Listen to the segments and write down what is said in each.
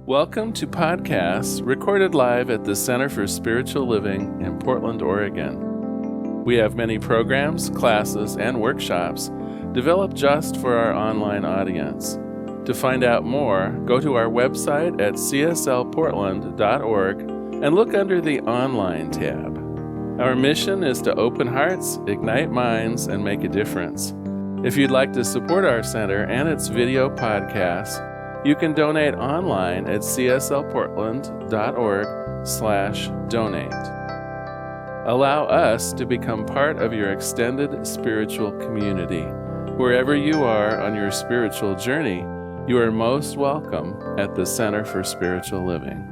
Welcome to podcasts recorded live at the Center for Spiritual Living in Portland, Oregon. We have many programs, classes, and workshops developed just for our online audience. To find out more, go to our website at cslportland.org and look under the Online tab. Our mission is to open hearts, ignite minds, and make a difference. If you'd like to support our center and its video podcasts, you can donate online at cslportland.org/donate. Allow us to become part of your extended spiritual community. Wherever you are on your spiritual journey, you are most welcome at the Center for Spiritual Living.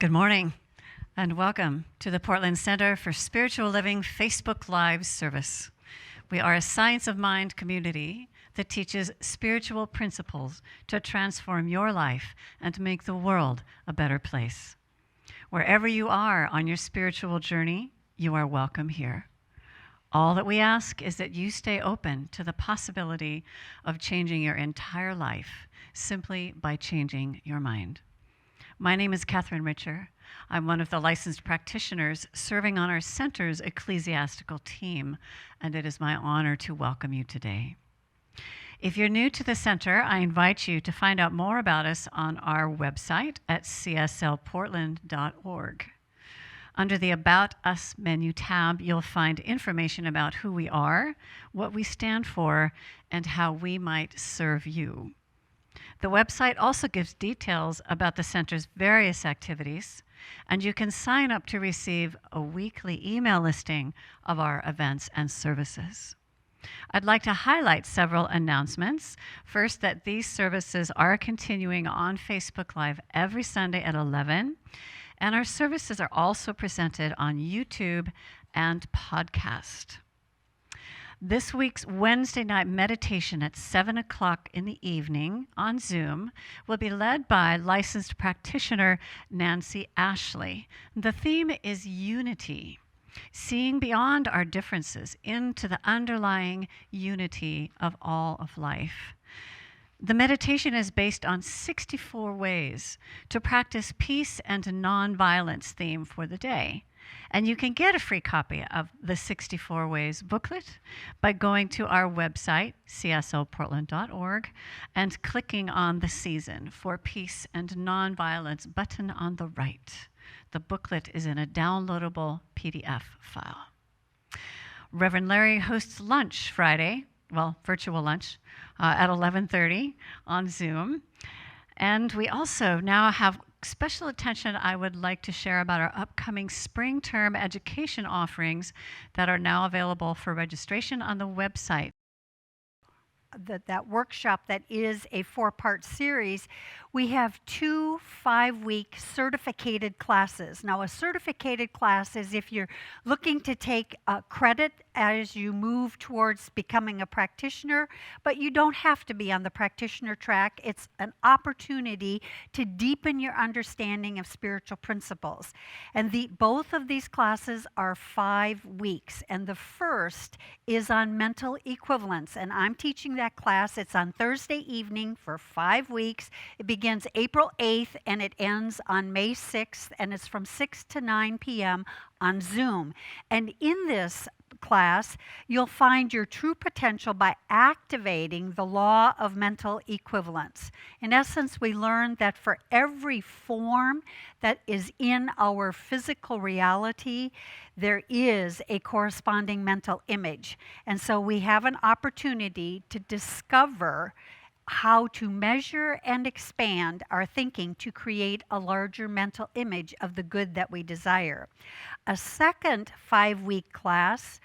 Good morning, and welcome to the Portland Center for Spiritual Living Facebook Live service. We are a science of mind community that teaches spiritual principles to transform your life and to make the world a better place. Wherever you are on your spiritual journey, you are welcome here. All that we ask is that you stay open to the possibility of changing your entire life simply by changing your mind. My name is Catherine Richer. I'm one of the licensed practitioners serving on our center's ecclesiastical team, and it is my honor to welcome you today. If you're new to the center, I invite you to find out more about us on our website at cslportland.org. Under the About Us menu tab, you'll find information about who we are, what we stand for, and how we might serve you. The website also gives details about the center's various activities, and you can sign up to receive a weekly email listing of our events and services. I'd like to highlight several announcements. First, that these services are continuing on Facebook Live every Sunday at 11, And our services are also presented on YouTube and podcast. This week's Wednesday night meditation at 7 o'clock in the evening on Zoom will be led by licensed practitioner Nancy Ashley. The theme is unity, seeing beyond our differences into the underlying unity of all of life. The meditation is based on 64 ways to practice peace and nonviolence theme for the day. And you can get a free copy of the 64 Ways booklet by going to our website, cslportland.org, and clicking on the Season for Peace and Nonviolence button on the right. The booklet is in a downloadable PDF file. Reverend Larry hosts lunch Friday, virtual lunch, at 11:30 on Zoom. And we also now have special attention I would like to share about our upcoming spring term education offerings that are now available for registration on the website. That workshop that is a 4-part series, we have 2 5-week certificated classes. Now, a certificated class is if you're looking to take credit as you move towards becoming a practitioner, but you don't have to be on the practitioner track. It's an opportunity to deepen your understanding of spiritual principles. And both of these classes are 5 weeks, and the first is on mental equivalence, and I'm teaching that class. It's on Thursday evening for 5 weeks. It begins April 8th and it ends on May 6th, and it's from 6 to 9 p.m. on Zoom. And in this class, you'll find your true potential by activating the law of mental equivalence. In essence, we learned that for every form that is in our physical reality, there is a corresponding mental image. And so we have an opportunity to discover how to measure and expand our thinking to create a larger mental image of the good that we desire. A second 5-week class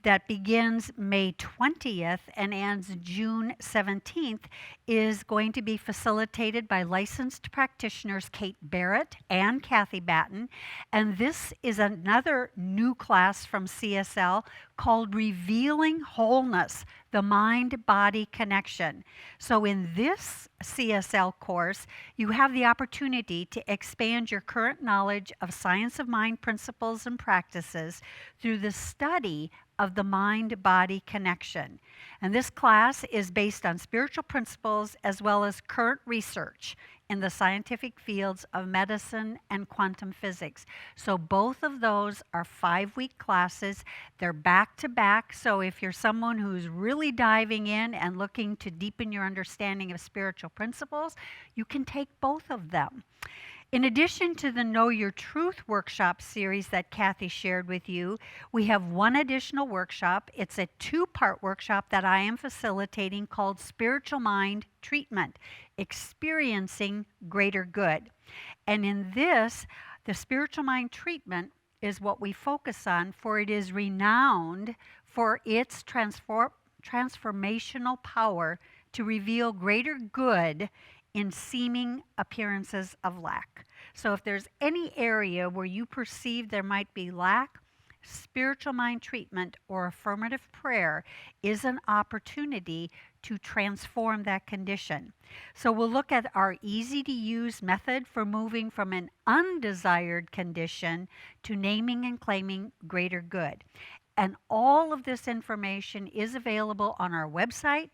that begins May 20th and ends June 17th is going to be facilitated by licensed practitioners Kate Barrett and Kathy Batten. And this is another new class from CSL called Revealing Wholeness, the Mind-Body Connection. So in this CSL course, you have the opportunity to expand your current knowledge of science of mind principles and practices through the study of the mind-body connection. And this class is based on spiritual principles as well as current research in the scientific fields of medicine and quantum physics. So both of those are 5-week classes. They're back to back. So if you're someone who's really diving in and looking to deepen your understanding of spiritual principles, you can take both of them. In addition to the Know Your Truth workshop series that Kathy shared with you, we have one additional workshop. It's a 2-part workshop that I am facilitating called Spiritual Mind Treatment, Experiencing Greater Good. And in this, the spiritual mind treatment is what we focus on, for it is renowned for its transformational power to reveal greater good in seeming appearances of lack. So if there's any area where you perceive there might be lack, spiritual mind treatment or affirmative prayer is an opportunity to transform that condition. So we'll look at our easy-to-use method for moving from an undesired condition to naming and claiming greater good. And all of this information is available on our website.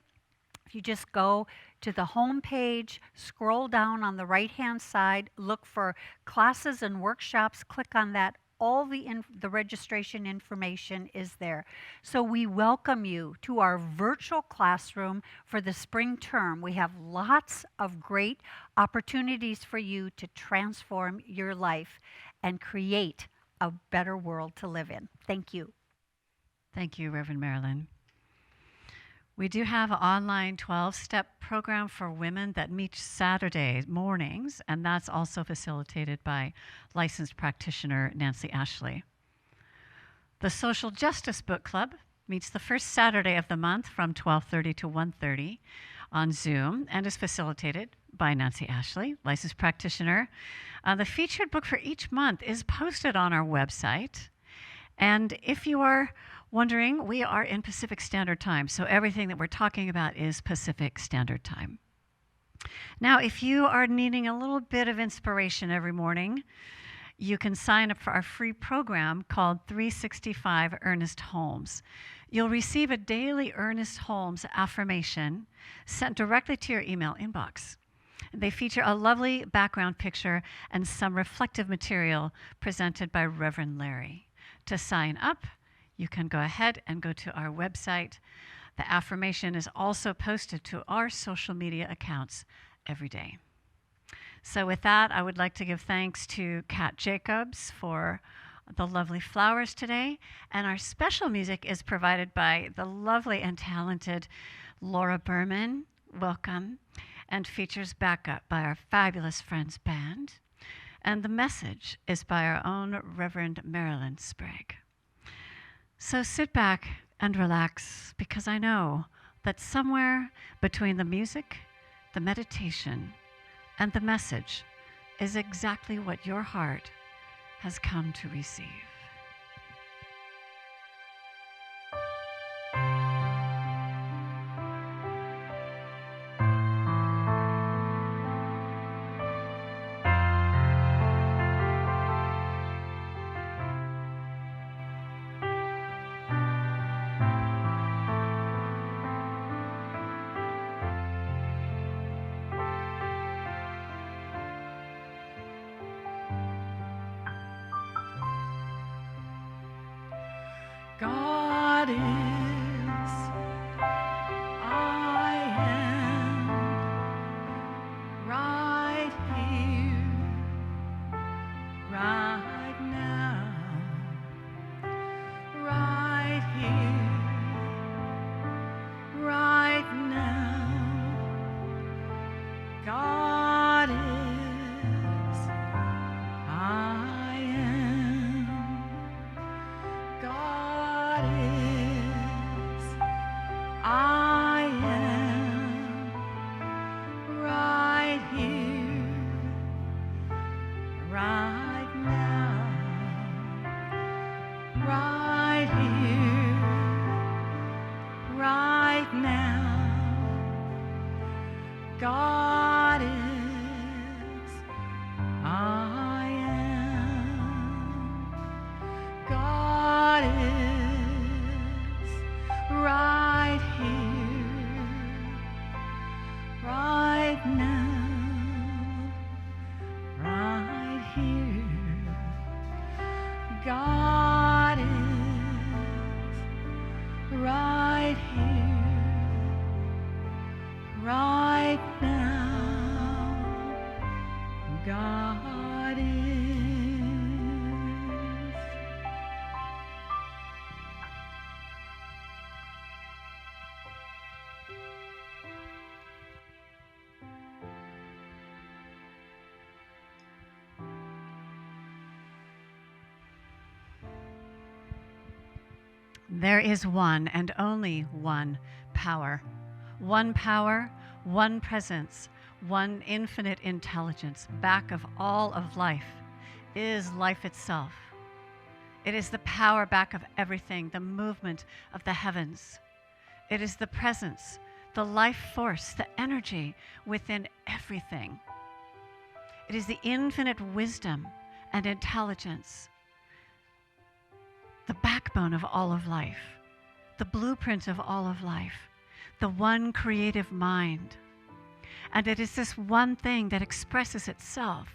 If you just go to the home page, scroll down on the right-hand side, look for classes and workshops, click on that. All the registration information is there. So we welcome you to our virtual classroom for the spring term. We have lots of great opportunities for you to transform your life and create a better world to live in. Thank you. Thank you, Reverend Marilyn. We do have an online 12-step program for women that meets Saturday mornings, and that's also facilitated by licensed practitioner Nancy Ashley. The Social Justice Book Club meets the first Saturday of the month from 12:30 to 1:30. on Zoom and is facilitated by Nancy Ashley, licensed practitioner. The featured book for each month is posted on our website. And if you are wondering, we are in Pacific Standard Time, so everything that we're talking about is Pacific Standard Time. Now, if you are needing a little bit of inspiration every morning, you can sign up for our free program called 365 Ernest Holmes. You'll receive a daily Ernest Holmes affirmation sent directly to your email inbox. They feature a lovely background picture and some reflective material presented by Reverend Larry. To sign up, you can go ahead and go to our website. The affirmation is also posted to our social media accounts every day. So with that, I would like to give thanks to Kat Jacobs for the lovely flowers today. And our special music is provided by the lovely and talented Laura Berman. Welcome. And features backup by our fabulous Friends Band. And the message is by our own Reverend Marilyn Sprag. So sit back and relax, because I know that somewhere between the music, the meditation, and the message is exactly what your heart has come to receive. God is, I am, right here, right now, right here, right now. God is, I am, God is, I am, right here, right now, right here, right now. God is, I am, God is, right here, right now, right here. God is, right here, right now. God is. There is one and only one power, one presence, one infinite intelligence. Back of all of life is life itself. It is the power back of everything, the movement of the heavens. It is the presence, the life force, the energy within everything. It is the infinite wisdom and intelligence, the backbone of all of life, the blueprint of all of life, the one creative mind. And it is this one thing that expresses itself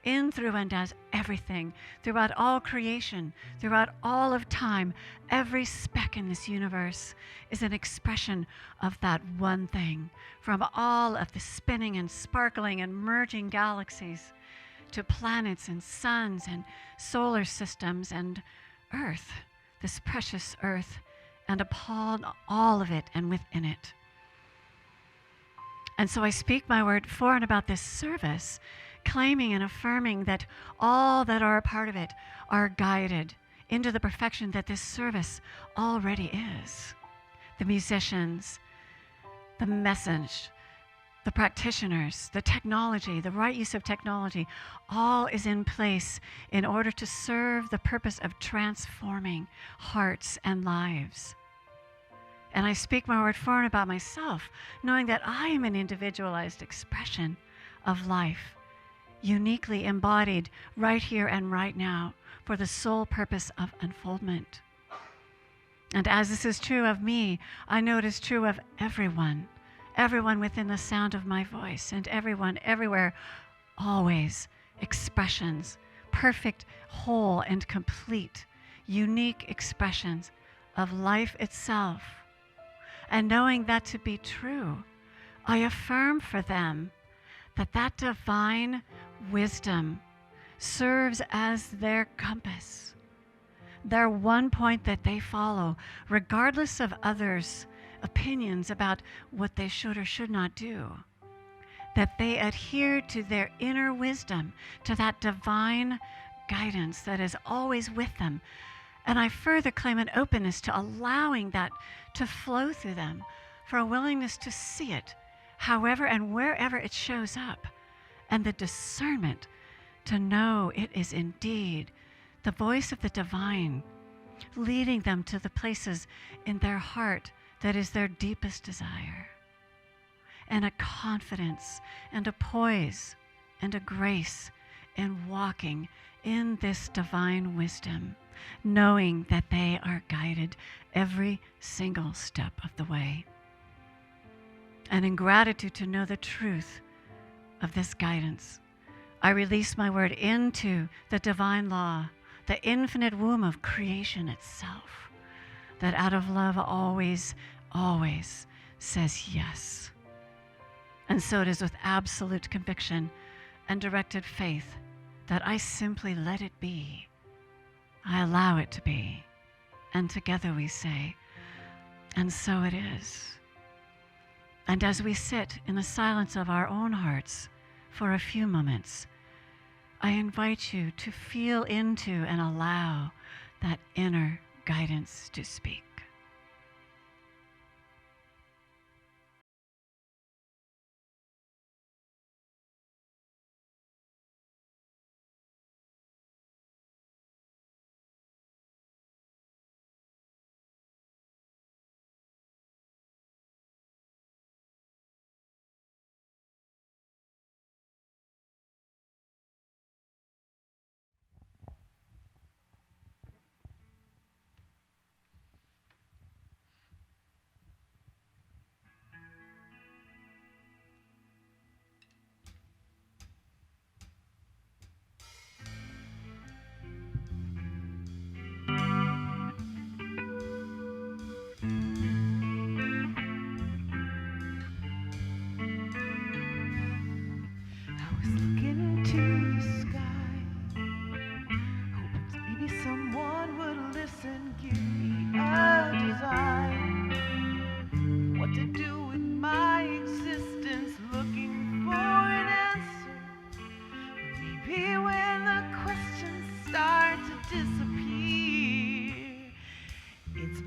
in, through, and as everything, throughout all creation, throughout all of time. Every speck in this universe is an expression of that one thing, from all of the spinning and sparkling and merging galaxies to planets and suns and solar systems and Earth, this precious Earth, and upon all of it and within it. And so I speak my word for and about this service, claiming and affirming that all that are a part of it are guided into the perfection that this service already is. The musicians, the message, the practitioners, the technology, the right use of technology, all is in place in order to serve the purpose of transforming hearts and lives. And I speak my word for and about myself, knowing that I am an individualized expression of life, uniquely embodied right here and right now for the sole purpose of unfoldment. And as this is true of me, I know it is true of everyone within the sound of my voice, and everyone, everywhere, always expressions, perfect, whole, and complete, unique expressions of life itself. And knowing that to be true, I affirm for them that divine wisdom serves as their compass, their one point that they follow, regardless of others' opinions about what they should or should not do, that they adhere to their inner wisdom, to that divine guidance that is always with them. And I further claim an openness to allowing that to flow through them, for a willingness to see it, however and wherever it shows up, and the discernment to know it is indeed the voice of the divine, leading them to the places in their heart that is their deepest desire, and a confidence and a poise and a grace in walking in this divine wisdom, knowing that they are guided every single step of the way. And in gratitude to know the truth of this guidance, I release my word into the divine law, the infinite womb of creation itself, that out of love always, always says yes. And so it is with absolute conviction and directed faith that I simply let it be. I allow it to be. And together we say, and so it is. And as we sit in the silence of our own hearts for a few moments, I invite you to feel into and allow that inner guidance to speak.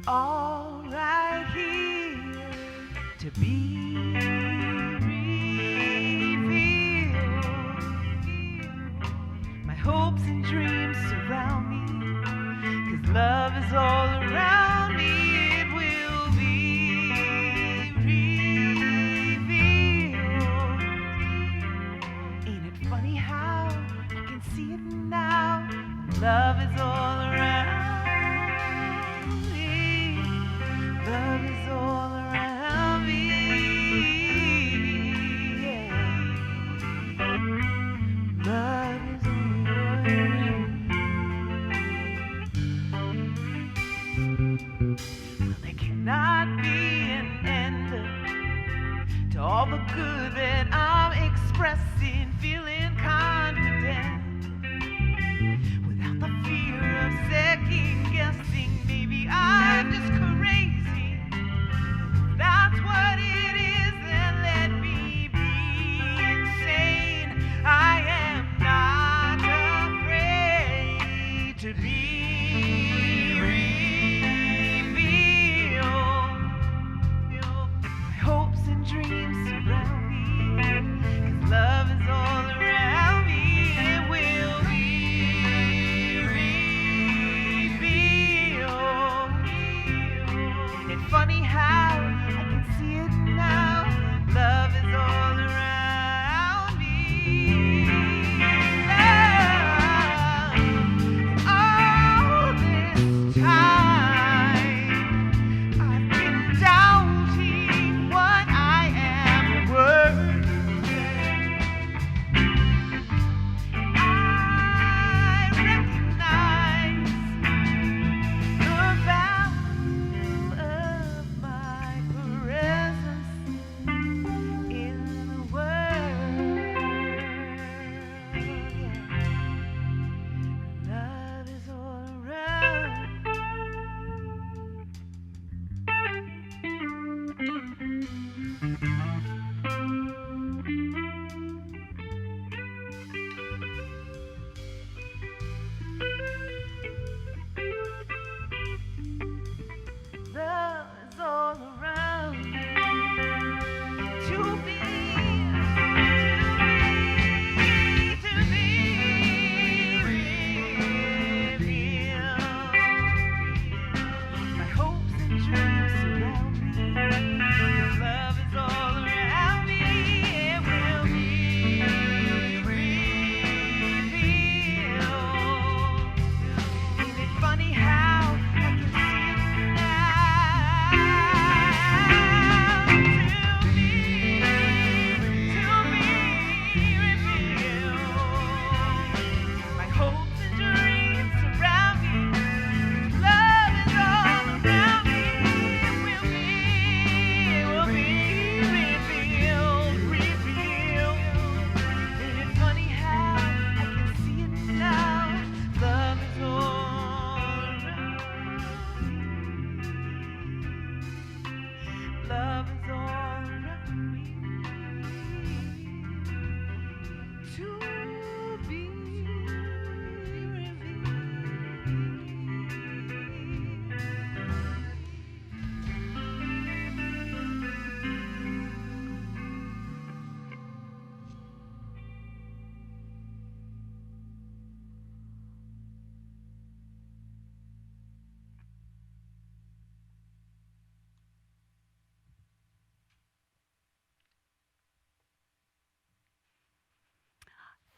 All right here to be revealed. My hopes and dreams surround me, 'cause love is all around me. It will be revealed. Ain't it funny how I can see it now? Love is all around. Love is all around me, yeah. Love is all around me.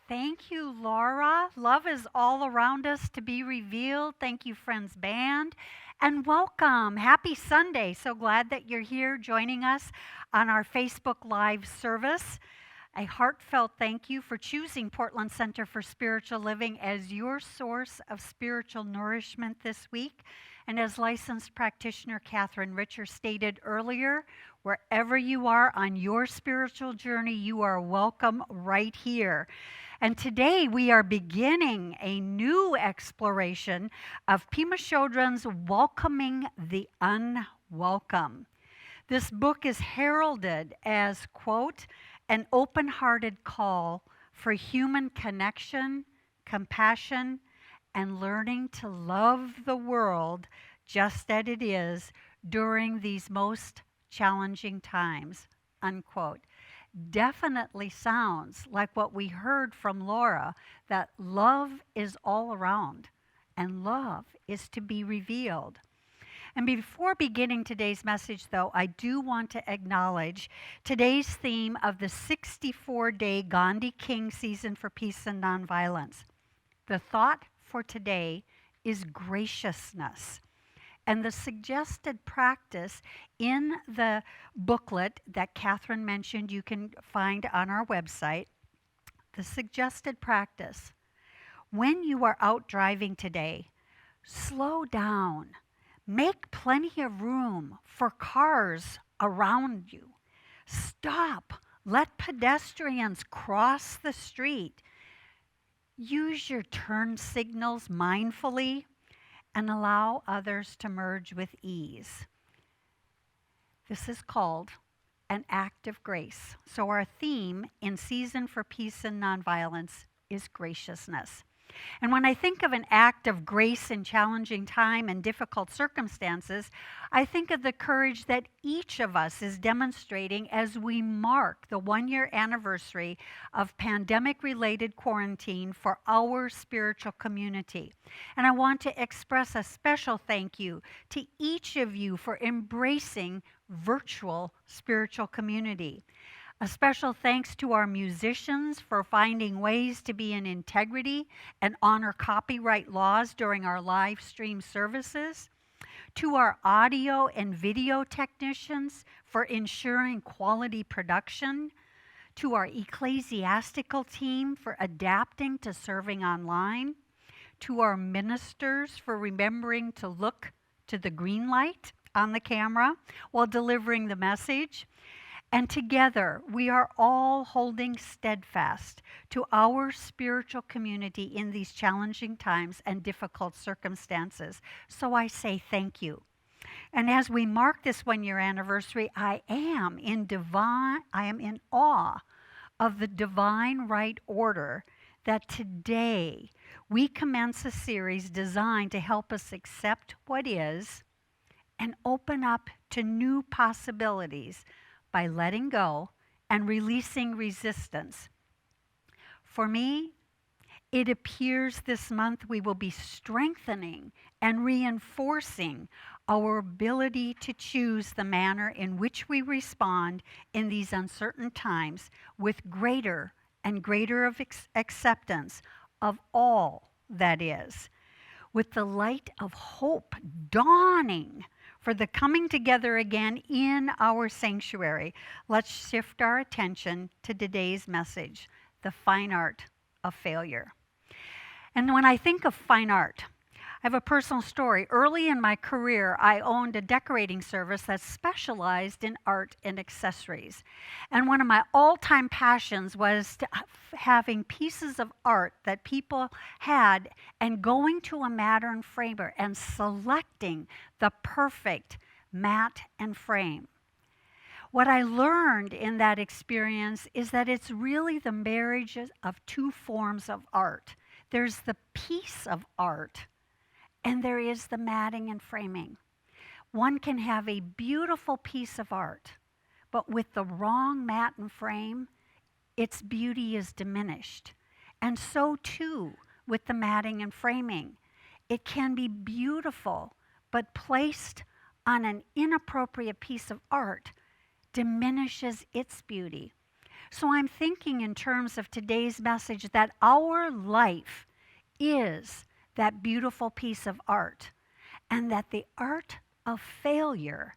Thank you, Laura. Love is all around us to be revealed. Thank you, Friends Band. And welcome. Happy Sunday. So glad that you're here joining us on our Facebook Live service. A heartfelt thank you for choosing Portland Center for Spiritual Living as your source of spiritual nourishment this week. And as licensed practitioner Catherine Richer stated earlier, wherever you are on your spiritual journey, you are welcome right here. And today we are beginning a new exploration of Pema Chodron's Welcoming the Unwelcome. This book is heralded as, quote, an open-hearted call for human connection, compassion, and learning to love the world just as it is during these most challenging times, unquote. Definitely sounds like what we heard from Laura, that love is all around and love is to be revealed. And before beginning today's message, though, I do want to acknowledge today's theme of the 64-day Gandhi King season for peace and nonviolence. The thought for today is graciousness. And the suggested practice in the booklet that Catherine mentioned you can find on our website, the suggested practice, when you are out driving today, slow down. Make plenty of room for cars around you. Stop. Let pedestrians cross the street. Use your turn signals mindfully and allow others to merge with ease. This is called an act of grace. So our theme in Season for Peace and Nonviolence is graciousness. And when I think of an act of grace in challenging time and difficult circumstances, I think of the courage that each of us is demonstrating as we mark the one-year anniversary of pandemic-related quarantine for our spiritual community. And I want to express a special thank you to each of you for embracing virtual spiritual community. A special thanks to our musicians for finding ways to be in integrity and honor copyright laws during our live stream services. To our audio and video technicians for ensuring quality production. To our ecclesiastical team for adapting to serving online. To our ministers for remembering to look to the green light on the camera while delivering the message. And together, we are all holding steadfast to our spiritual community in these challenging times and difficult circumstances. So I say thank you. And as we mark this one-year anniversary, I am in awe of the divine right order that today we commence a series designed to help us accept what is and open up to new possibilities by letting go and releasing resistance. For me, it appears this month we will be strengthening and reinforcing our ability to choose the manner in which we respond in these uncertain times with greater and greater acceptance of all that is, with the light of hope dawning for the coming together again in our sanctuary. Let's shift our attention to today's message, the fine art of failure. And when I think of fine art, I have a personal story. Early in my career, I owned a decorating service that specialized in art and accessories. And one of my all-time passions was having pieces of art that people had and going to a matter and framer and selecting the perfect mat and frame. What I learned in that experience is that it's really the marriage of two forms of art. There's the piece of art, and there is the matting and framing. One can have a beautiful piece of art, but with the wrong mat and frame, its beauty is diminished. And so too with the matting and framing. It can be beautiful, but placed on an inappropriate piece of art diminishes its beauty. So I'm thinking in terms of today's message that our life is that beautiful piece of art, and that the art of failure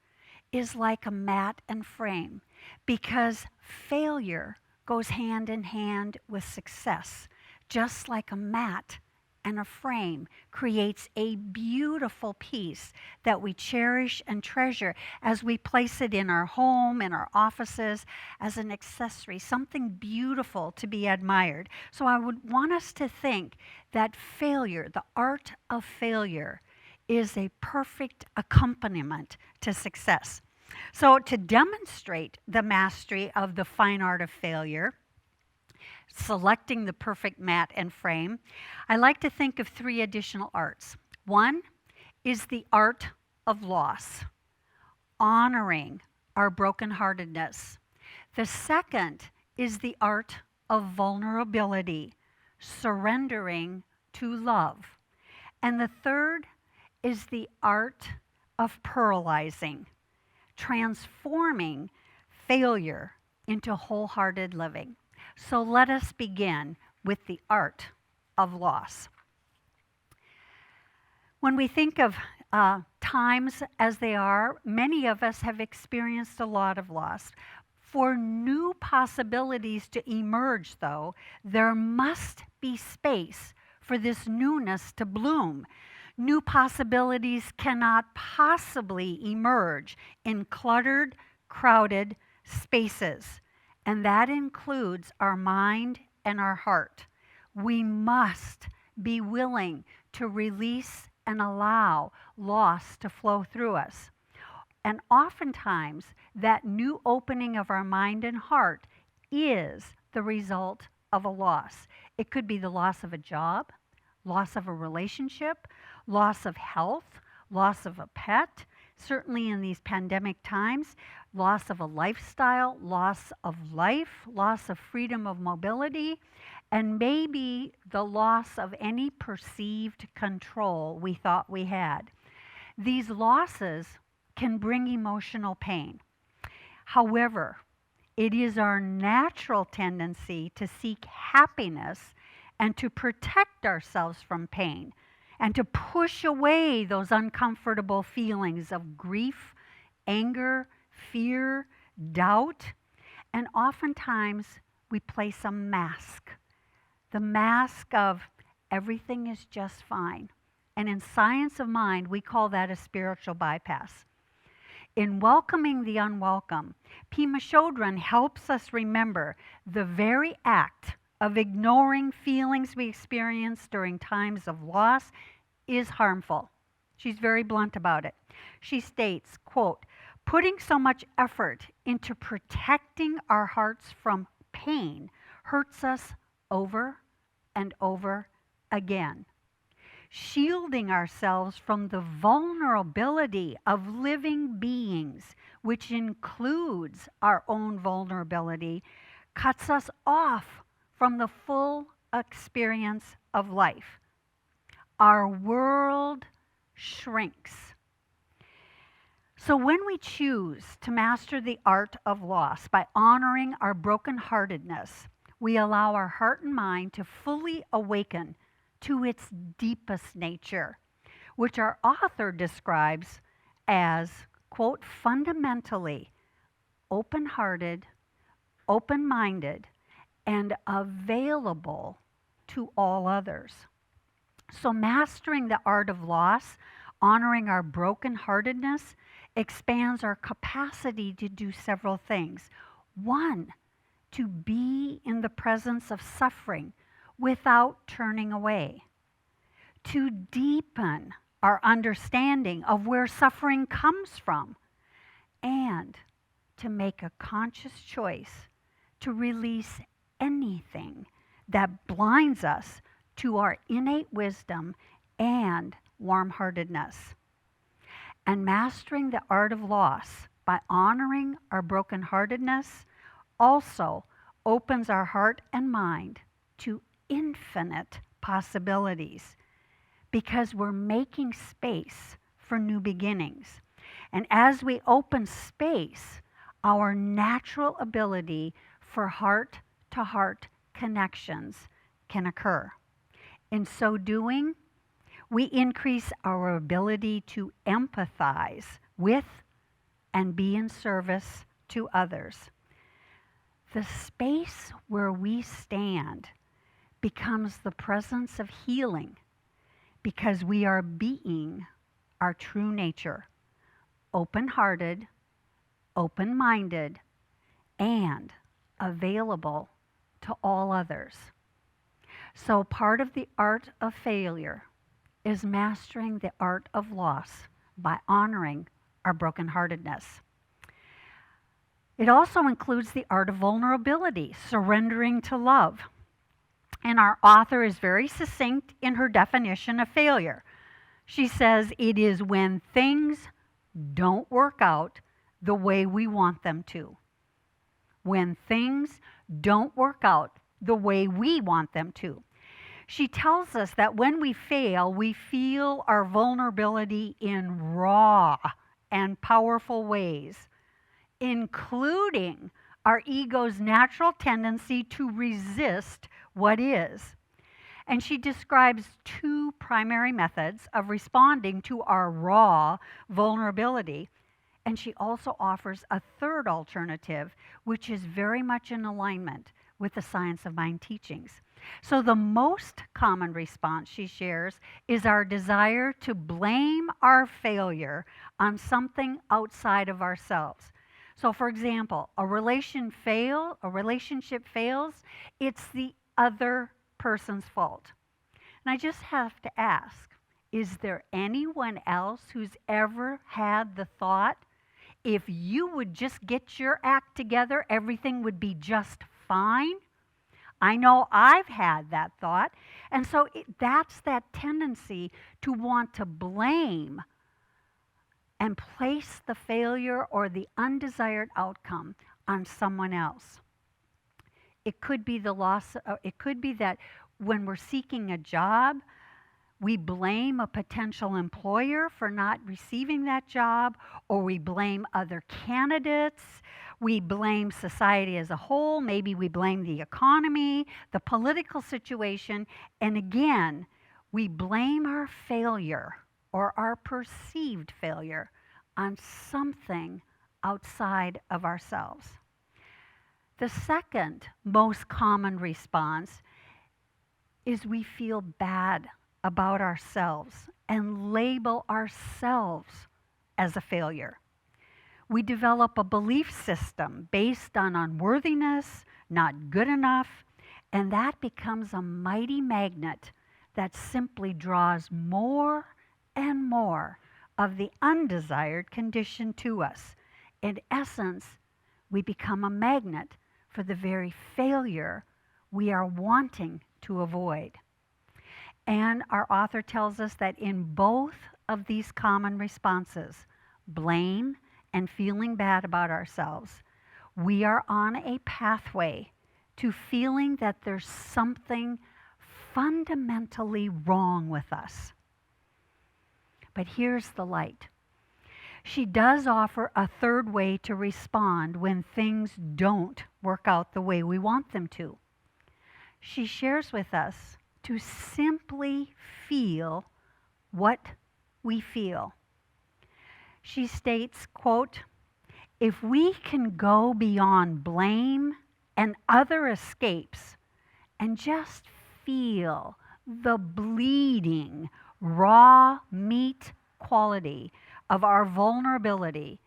is like a mat and frame, because failure goes hand in hand with success, just like a mat and a frame creates a beautiful piece that we cherish and treasure as we place it in our home, in our offices, as an accessory, something beautiful to be admired. So I would want us to think that failure, the art of failure, is a perfect accompaniment to success. So to demonstrate the mastery of the fine art of failure, selecting the perfect mat and frame, I like to think of 3 additional arts. One is the art of loss, honoring our broken-heartedness. The second is the art of vulnerability, surrendering to love. And the third is the art of pluralizing, transforming failure into wholehearted living. So let us begin with the art of loss. When we think of times as they are, many of us have experienced a lot of loss. For new possibilities to emerge, though, there must be space for this newness to bloom. New possibilities cannot possibly emerge in cluttered, crowded spaces. And that includes our mind and our heart. We must be willing to release and allow loss to flow through us. And oftentimes, that new opening of our mind and heart is the result of a loss. It could be the loss of a job, loss of a relationship, loss of health, loss of a pet, certainly in these pandemic times, loss of a lifestyle, loss of life, loss of freedom of mobility, and maybe the loss of any perceived control we thought we had. These losses can bring emotional pain. However, it is our natural tendency to seek happiness and to protect ourselves from pain, and to push away those uncomfortable feelings of grief, anger, fear, doubt. And oftentimes we place a mask, the mask of everything is just fine. And in science of mind, we call that a spiritual bypass. In welcoming the unwelcome, Pema Chodron helps us remember the very act of ignoring feelings we experience during times of loss is harmful. She's very blunt about it. She states, quote, "Putting so much effort into protecting our hearts from pain hurts us over and over again. Shielding ourselves from the vulnerability of living beings, which includes our own vulnerability, cuts us off from the full experience of life. Our world shrinks." So when we choose to master the art of loss by honoring our brokenheartedness, we allow our heart and mind to fully awaken to its deepest nature, which our author describes as, quote, "fundamentally open-hearted, open-minded, and available to all others." So mastering the art of loss, honoring our brokenheartedness, expands our capacity to do several things. One, to be in the presence of suffering without turning away. To deepen our understanding of where suffering comes from. And to make a conscious choice to release anything that blinds us to our innate wisdom and warm-heartedness. And mastering the art of loss by honoring our brokenheartedness also opens our heart and mind to infinite possibilities, because we're making space for new beginnings. And as we open space, our natural ability for heart-to-heart connections can occur. In so doing, we increase our ability to empathize with and be in service to others. The space where we stand becomes the presence of healing because we are being our true nature, open-hearted, open-minded, and available to all others. So part of the art of failure is mastering the art of loss by honoring our broken-heartedness. It also includes the art of vulnerability, surrendering to love. And our author is very succinct in her definition of failure. She says it is when things don't work out the way we want them to. When things don't work out the way we want them to. She tells us that when we fail, we feel our vulnerability in raw and powerful ways, including our ego's natural tendency to resist what is. And she describes two primary methods of responding to our raw vulnerability. And she also offers a third alternative, which is very much in alignment with the Science of Mind teachings. So the most common response she shares is our desire to blame our failure on something outside of ourselves. So for example, a relationship fails, it's the other person's fault. And I just have to ask, is there anyone else who's ever had the thought, if you would just get your act together, everything would be just fine? I know I've had that thought. And so that's that tendency to want to blame and place the failure or the undesired outcome on someone else. It could be the loss, it could be that when we're seeking a job, we blame a potential employer for not receiving that job, or we blame other candidates, we blame society as a whole, maybe we blame the economy, the political situation, and again, we blame our failure or our perceived failure on something outside of ourselves. The second most common response is we feel bad about ourselves and label ourselves as a failure. We develop a belief system based on unworthiness, not good enough, and that becomes a mighty magnet that simply draws more and more of the undesired condition to us. In essence, we become a magnet for the very failure we are wanting to avoid. And our author tells us that in both of these common responses, blame and feeling bad about ourselves, we are on a pathway to feeling that there's something fundamentally wrong with us. But here's the light. She does offer a third way to respond when things don't work out the way we want them to. She shares with us to simply feel what we feel. She states, quote, "If we can go beyond blame and other escapes and just feel the bleeding, raw meat quality of our vulnerability,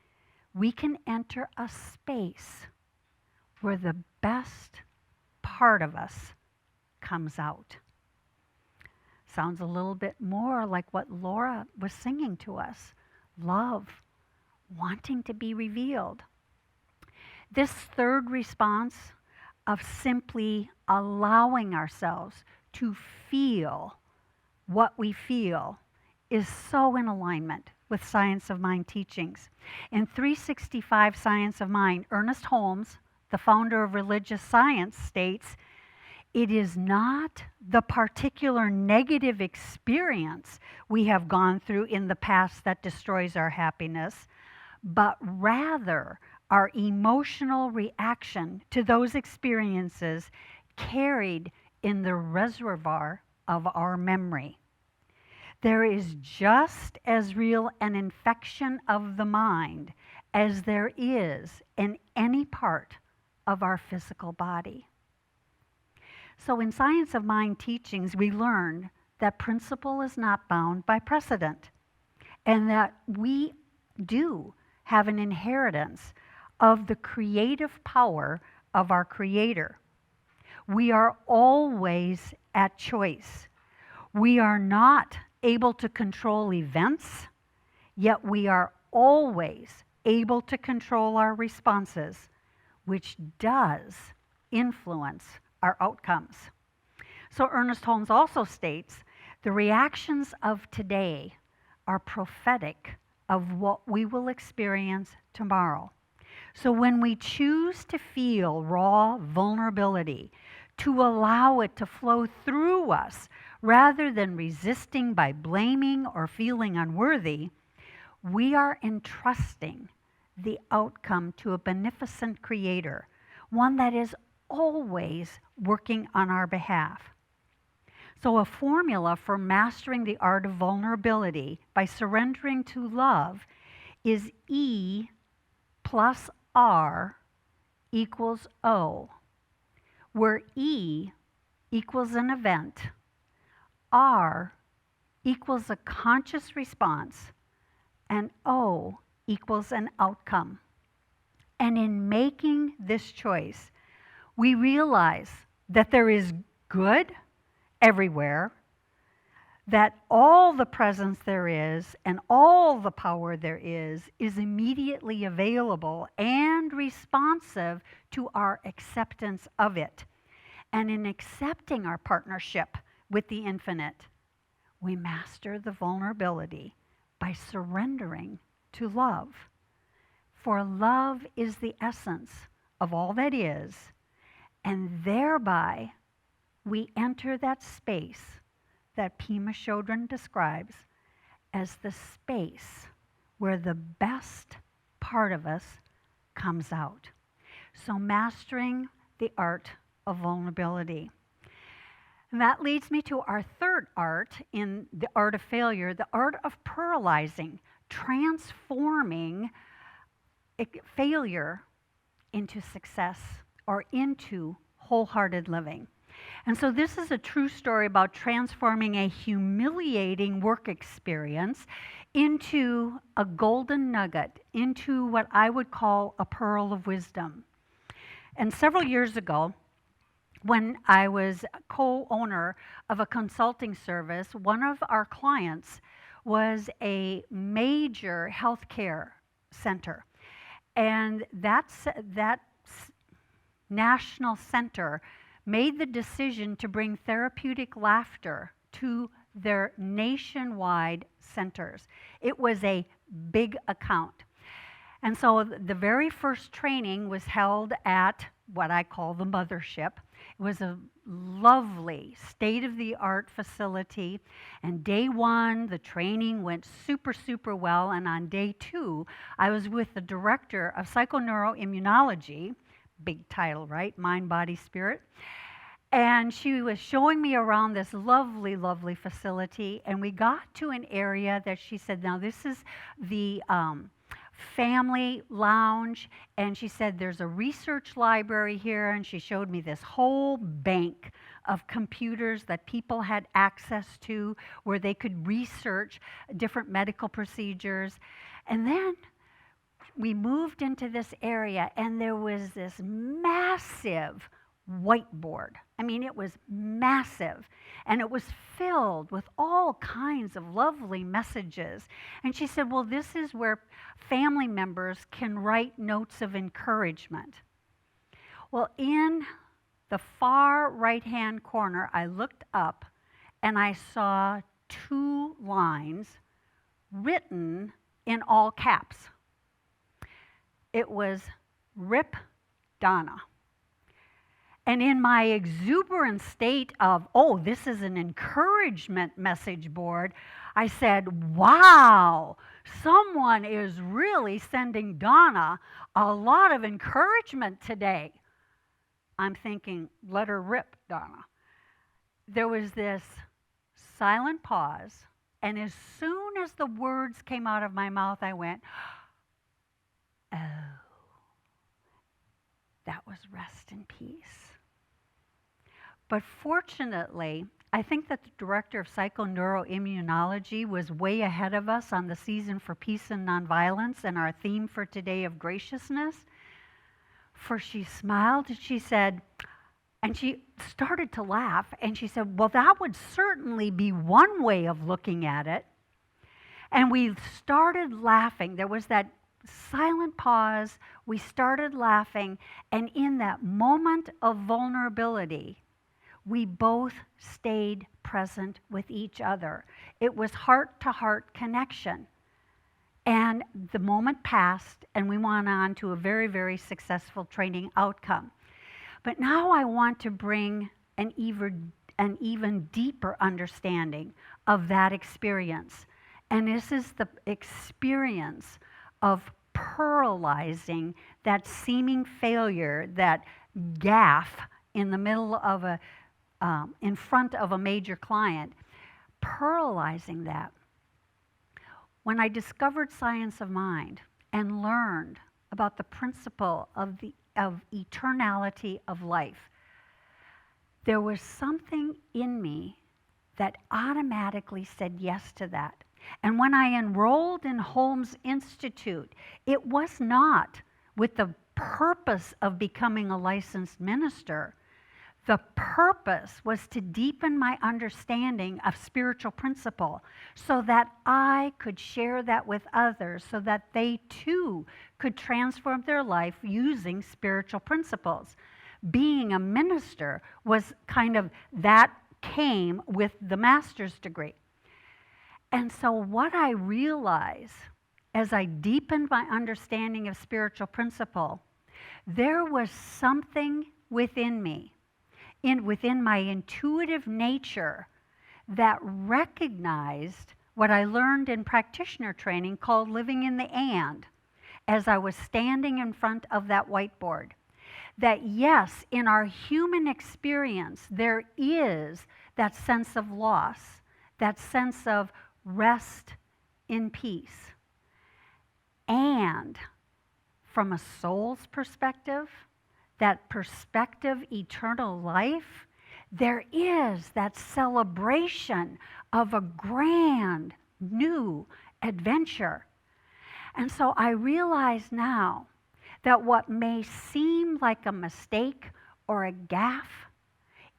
we can enter a space where the best part of us comes out." Sounds a little bit more like what Laura was singing to us. Love, wanting to be revealed. This third response of simply allowing ourselves to feel what we feel is so in alignment with Science of Mind teachings. In 365 Science of Mind, Ernest Holmes, the founder of religious science, states, "It is not the particular negative experience we have gone through in the past that destroys our happiness, but rather our emotional reaction to those experiences carried in the reservoir of our memory. There is just as real an infection of the mind as there is in any part of our physical body. So in Science of Mind teachings, we learn that principle is not bound by precedent, and that we do have an inheritance of the creative power of our Creator. We are always at choice. We are not able to control events, yet we are always able to control our responses, which does influence our outcomes. So Ernest Holmes also states, the reactions of today are prophetic of what we will experience tomorrow. So when we choose to feel raw vulnerability, to allow it to flow through us, rather than resisting by blaming or feeling unworthy, we are entrusting the outcome to a beneficent Creator, one that is always working on our behalf. So a formula for mastering the art of vulnerability by surrendering to love is E plus R equals O, where E equals an event, R equals a conscious response, and O equals an outcome. And in making this choice, we realize that there is good everywhere, that all the presence there is and all the power there is immediately available and responsive to our acceptance of it. And in accepting our partnership with the infinite, we master the vulnerability by surrendering to love. For love is the essence of all that is, and thereby we enter that space that Pema Chodron describes as the space where the best part of us comes out. So mastering the art of vulnerability. And that leads me to our third art in the art of failure, the art of pluralizing, transforming failure into success or into wholehearted living. And so this is a true story about transforming a humiliating work experience into a golden nugget, into what I would call a pearl of wisdom. And several years ago, when I was co-owner of a consulting service, one of our clients was a major healthcare center. And that national center made the decision to bring therapeutic laughter to their nationwide centers. It was a big account. And so the very first training was held at what I call the mothership. It was a lovely state-of-the-art facility. And day one, the training went super, super well. And on day two, I was with the director of psychoneuroimmunology, big title, right? Mind, body, spirit. And she was showing me around this lovely, lovely facility. And we got to an area that she said, now this is the family lounge. And she said, there's a research library here. And she showed me this whole bank of computers that people had access to where they could research different medical procedures. And then we moved into this area and there was this massive whiteboard. I mean, it was massive, and it was filled with all kinds of lovely messages. And she said, well, this is where family members can write notes of encouragement. Well, in the far right-hand corner, I looked up and I saw 2 lines written in all caps. It was, "Rip Donna." And in my exuberant state of, oh, this is an encouragement message board, I said, wow, someone is really sending Donna a lot of encouragement today. I'm thinking, let her rip, Donna. There was this silent pause, and as soon as the words came out of my mouth, I went, oh, that was rest and peace. But fortunately, I think that the director of psychoneuroimmunology was way ahead of us on the season for peace and nonviolence and our theme for today of graciousness. For she smiled and she said, and she started to laugh, and she said, well, that would certainly be one way of looking at it. And we started laughing. There was that silent pause. We started laughing, and in that moment of vulnerability, we both stayed present with each other. It was heart-to-heart connection. And the moment passed, and we went on to a very, very successful training outcome. But now I want to bring an even deeper understanding of that experience. And this is the experience of pluralizing that seeming failure, that gaffe in the middle of in front of a major client, pluralizing that. When I discovered science of mind and learned about the principle of eternality of life, there was something in me that automatically said yes to that. And when I enrolled in Holmes Institute, it was not with the purpose of becoming a licensed minister. The purpose was to deepen my understanding of spiritual principle so that I could share that with others, so that they too could transform their life using spiritual principles. Being a minister was kind of, that came with the master's degree. And so what I realized as I deepened my understanding of spiritual principle, there was something within me, within my intuitive nature, that recognized what I learned in practitioner training called living in the and, as I was standing in front of that whiteboard. That yes, in our human experience, there is that sense of loss, that sense of rest in peace. And from a soul's perspective, that perspective, eternal life, there is that celebration of a grand new adventure. And so I realize now that what may seem like a mistake or a gaffe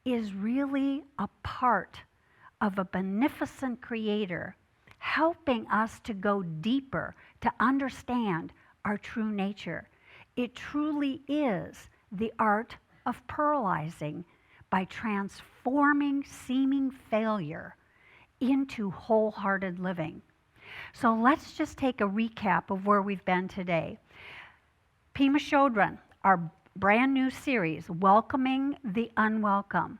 is really a part of a beneficent creator helping us to go deeper, to understand our true nature. It truly is the art of pluralizing by transforming seeming failure into wholehearted living. So let's just take a recap of where we've been today. Pema Chodron, our brand new series, Welcoming the Unwelcome.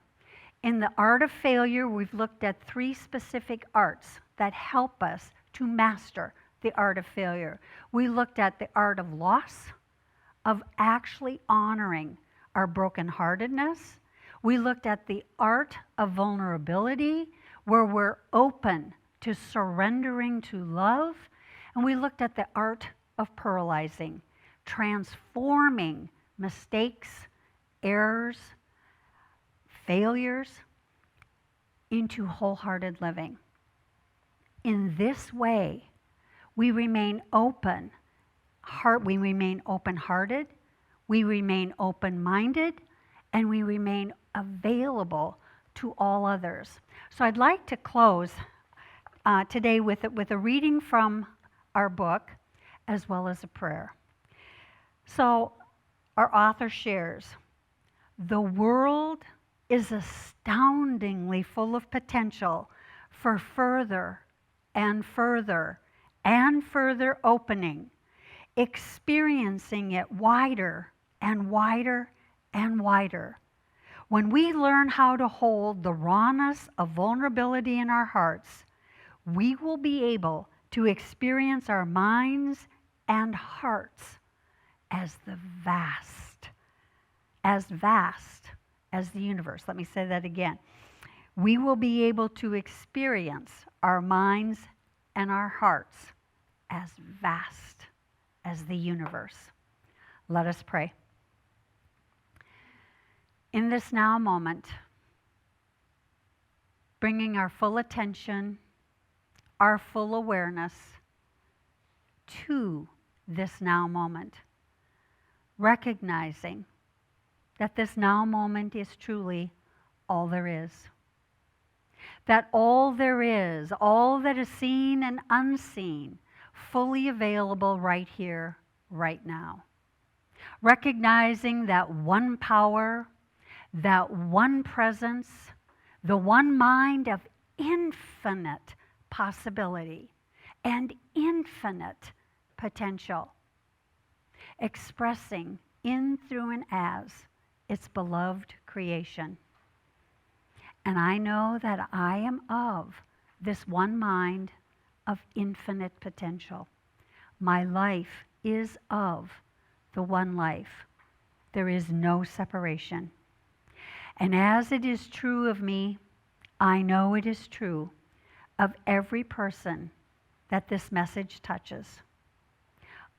In the art of failure, we've looked at 3 specific arts that help us to master the art of failure. We looked at the art of loss, of actually honoring our broken-heartedness. We looked at the art of vulnerability, where we're open to surrendering to love. And we looked at the art of pluralizing, transforming mistakes, errors, failures into wholehearted living. In this way, we remain open. We remain open-hearted, we remain open-minded, and we remain available to all others. So I'd like to close today with a reading from our book, as well as a prayer. So our author shares, the world is astoundingly full of potential for further and further and further opening, experiencing it wider and wider and wider. When we learn how to hold the rawness of vulnerability in our hearts, we will be able to experience our minds and hearts as vast as the universe. Let me say that again. We will be able to experience our minds and our hearts as vast as the universe. Let us pray. In this now moment, bringing our full attention, our full awareness to this now moment, recognizing that this now moment is truly all there is. That all there is, all that is seen and unseen, fully available right here, right now. Recognizing that one power, that one presence, the one mind of infinite possibility and infinite potential, expressing in, through, and as its beloved creation. And I know that I am of this one mind of infinite potential. My life is of the one life. There is no separation. And as it is true of me, I know it is true of every person that this message touches.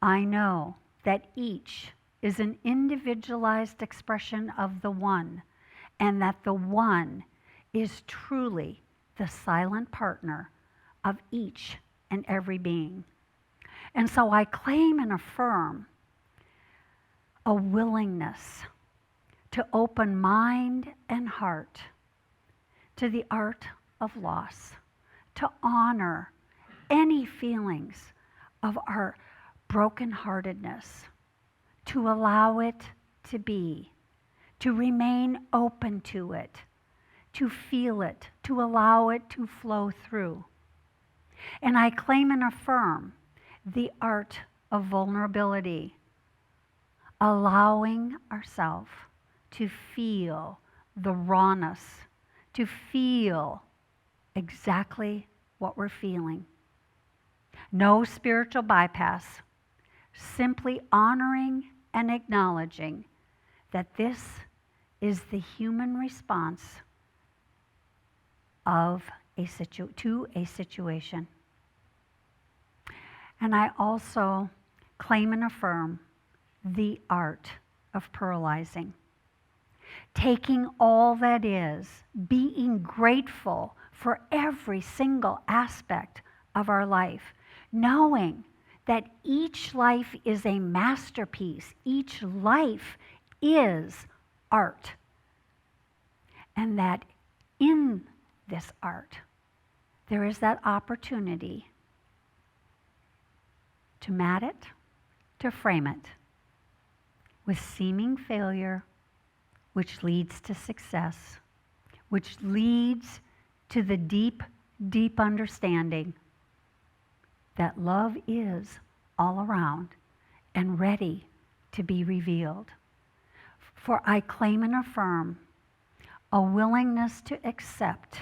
I know that each is an individualized expression of the one, and that the one is truly the silent partner of each and every being. And so I claim and affirm a willingness to open mind and heart to the art of loss, to honor any feelings of our broken-heartedness, to allow it to be, to remain open to it, to feel it, to allow it to flow through. And I claim and affirm the art of vulnerability, allowing ourselves to feel the rawness, to feel exactly what we're feeling. No spiritual bypass, simply honoring and acknowledging that this is the human response of to a situation. And I also claim and affirm the art of pluralizing. Taking all that is, being grateful for every single aspect of our life, knowing that each life is a masterpiece, each life is art, and that in this art, there is that opportunity to mat it, to frame it, with seeming failure, which leads to success, which leads to the deep, deep understanding that love is all around and ready to be revealed. For I claim and affirm a willingness to accept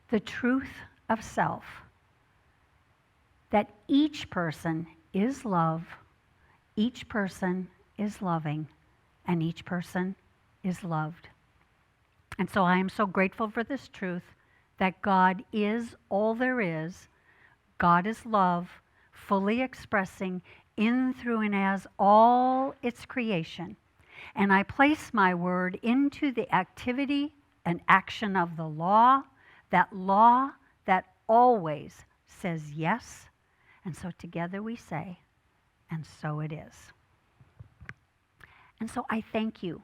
the truth of self, that each person is love, each person is loving, and each person is loved. And so I am so grateful for this truth that God is all there is. God is love, fully expressing in, through, and as all its creation. And I place my word into the activity and action of the law that always says yes. And so together we say, and so it is. And so I thank you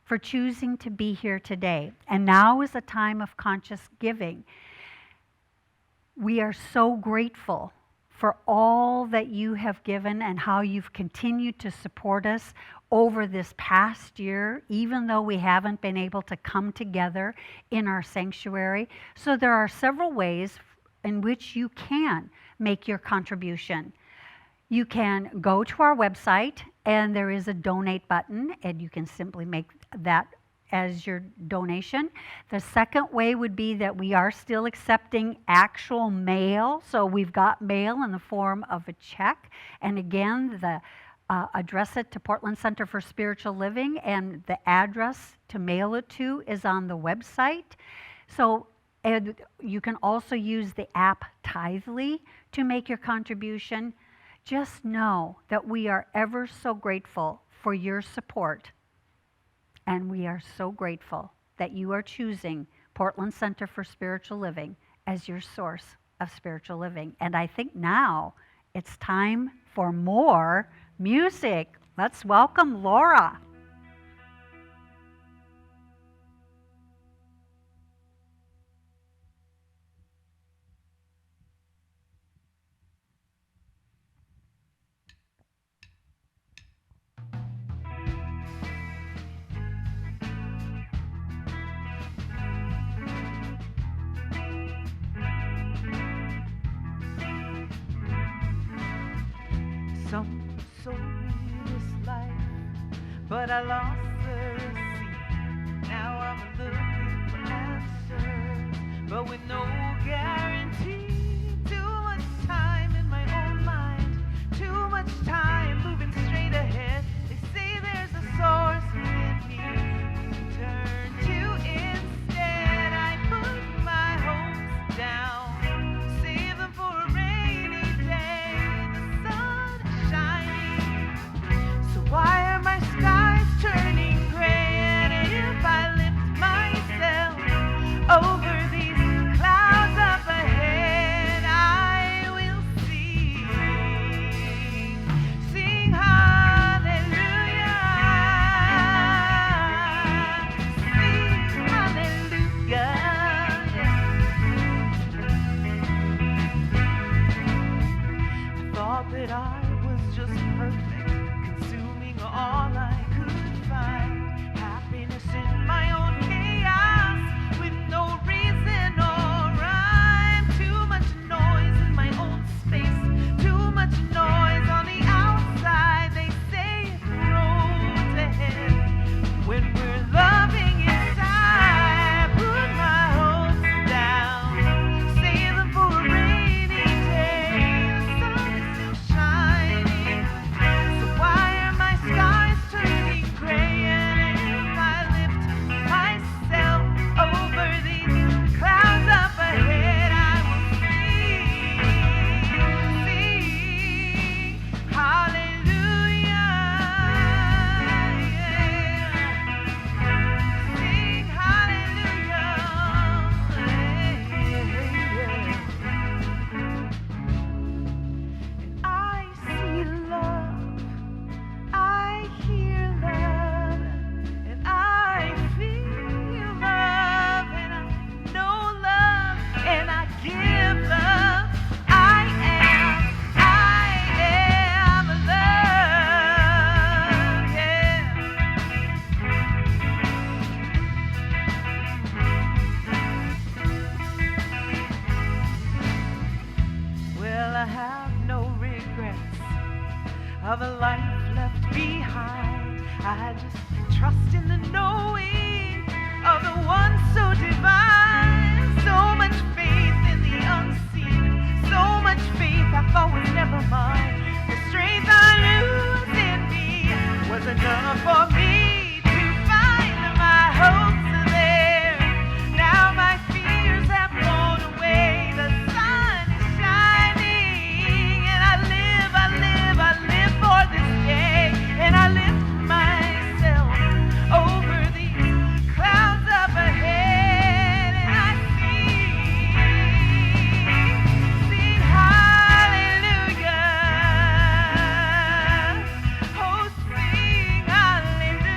for choosing to be here today. And now is a time of conscious giving. We are so grateful for all that you have given and how you've continued to support us over this past year, even though we haven't been able to come together in our sanctuary. So there are several ways in which you can make your contribution. You can go to our website, and there is a donate button, and you can simply make that as your donation. The second way would be that we are still accepting actual mail. So we've got mail in the form of a check. And again, the address it to Portland Center for Spiritual Living, and the address to mail it to is on the website. So you can also use the app Tithely to make your contribution. Just know that we are ever so grateful for your support. And we are so grateful that you are choosing Portland Center for Spiritual Living as your source of spiritual living. And I think now it's time for more music. Let's welcome Laura. So in this life, but I lost the receipt. Now I'm looking for answers, but with no guarantee. Too much time in my own mind, too much time moving straight ahead. They say there's a source within me to turn to instead. I put my hopes down, save them for a rainy day. The sun is shining, so why are my skies turning gray? And if I lift myself over these clouds up ahead, I will sing hallelujah, sing hallelujah. I thought that I was just perfect, consuming all I could find, happiness in my own chaos, with no reason or rhyme. Too much noise in my own space, too much noise on the outside. They say the road's ahead when we're loving inside. Put my hopes down, save them for a rainy day. The sun is still shining, so why are my skies turning gray? And if I lift myself over these clouds up ahead, I will sing hallelujah, sing hallelujah. And I see love, I hear love, and I feel love, and I know love, and I give love. I am love, yeah. Well, I have no regrets of a life left behind. I just trust in the knowing of the one so divine. So much faith in the unseen, so much faith I thought was never mine. The strength I lose in me was enough for me to find my hopes are there. Now my fears have blown away. The sun is shining, and I live for this day. And I lift myself over these clouds up ahead, and I sing hallelujah. Oh, sing hallelujah.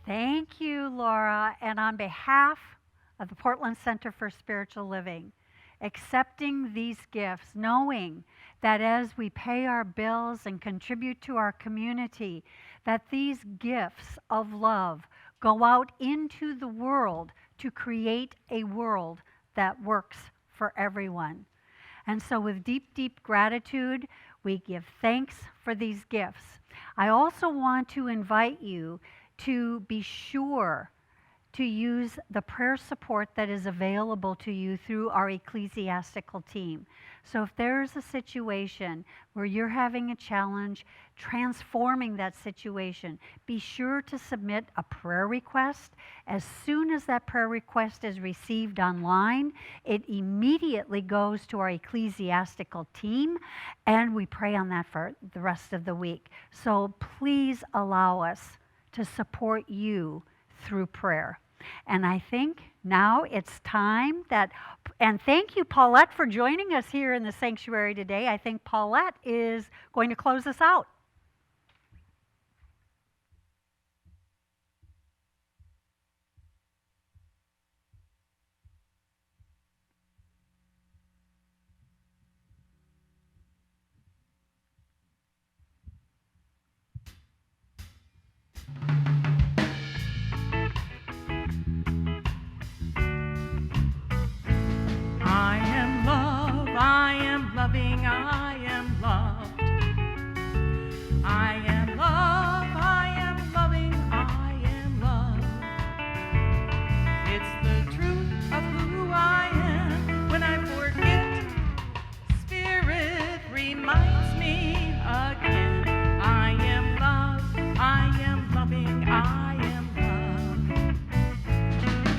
Thank you, Laura. And on behalf of the Portland Center for Spiritual Living, accepting these gifts, knowing that as we pay our bills and contribute to our community, that these gifts of love go out into the world to create a world that works for everyone. And so with deep, deep gratitude, we give thanks for these gifts. I also want to invite you to be sure to use the prayer support that is available to you through our ecclesiastical team. So if there is a situation where you're having a challenge transforming that situation, be sure to submit a prayer request. As soon as that prayer request is received online, it immediately goes to our ecclesiastical team, and we pray on that for the rest of the week. So please allow us to support you through prayer. And I think now it's time and thank you, Paulette, for joining us here in the sanctuary today. I think Paulette is going to close us out. I am love, I am loving, I am loved. I am love, I am loving, I am loved. It's the truth of who I am. When I forget, Spirit reminds me again. I am love, I am loving, I am loved.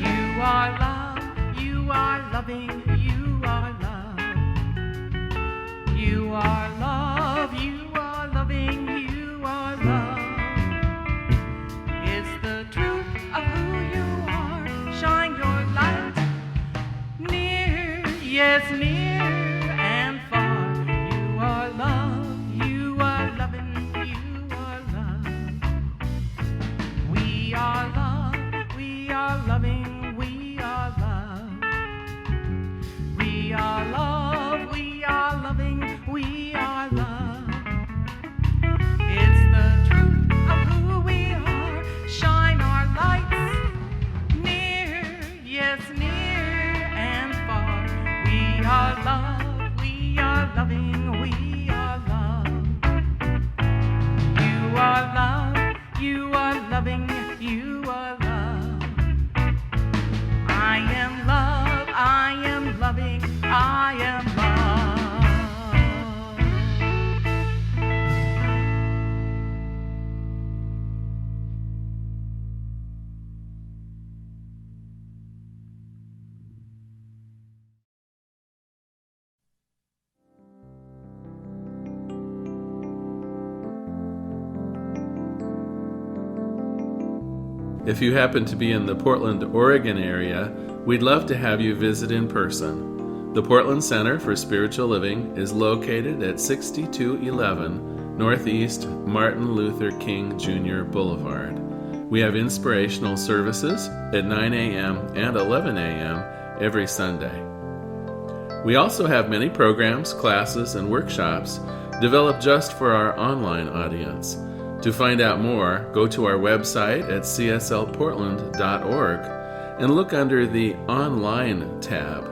You are love, you are loving. You are love, you are loving, you are love. It's the truth of who you are. Shine your light near, yes, near and far. You are love, you are loving, you are love. We are love, we are loving, we are love. We are love, we are loving, we are love. It's the truth of who we are. Shine our lights near, yes, near and far. We are love, we are loving, we are love. You are love, you are loving, you are love. I am love, I am loving, I am love. If you happen to be in the Portland, Oregon area, we'd love to have you visit in person. The Portland Center for Spiritual Living is located at 6211 Northeast Martin Luther King Jr. Boulevard. We have inspirational services at 9 a.m. and 11 a.m. every Sunday. We also have many programs, classes, and workshops developed just for our online audience. To find out more, go to our website at cslportland.org and look under the Online tab.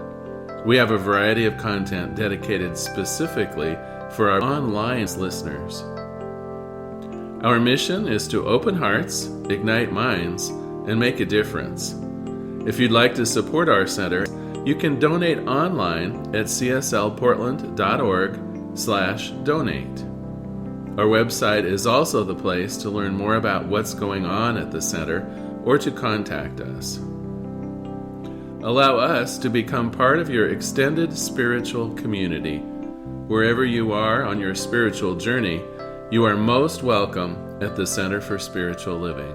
We have a variety of content dedicated specifically for our online listeners. Our mission is to open hearts, ignite minds, and make a difference. If you'd like to support our center, you can donate online at cslportland.org/donate. Our website is also the place to learn more about what's going on at the center or to contact us. Allow us to become part of your extended spiritual community. Wherever you are on your spiritual journey, you are most welcome at the Center for Spiritual Living.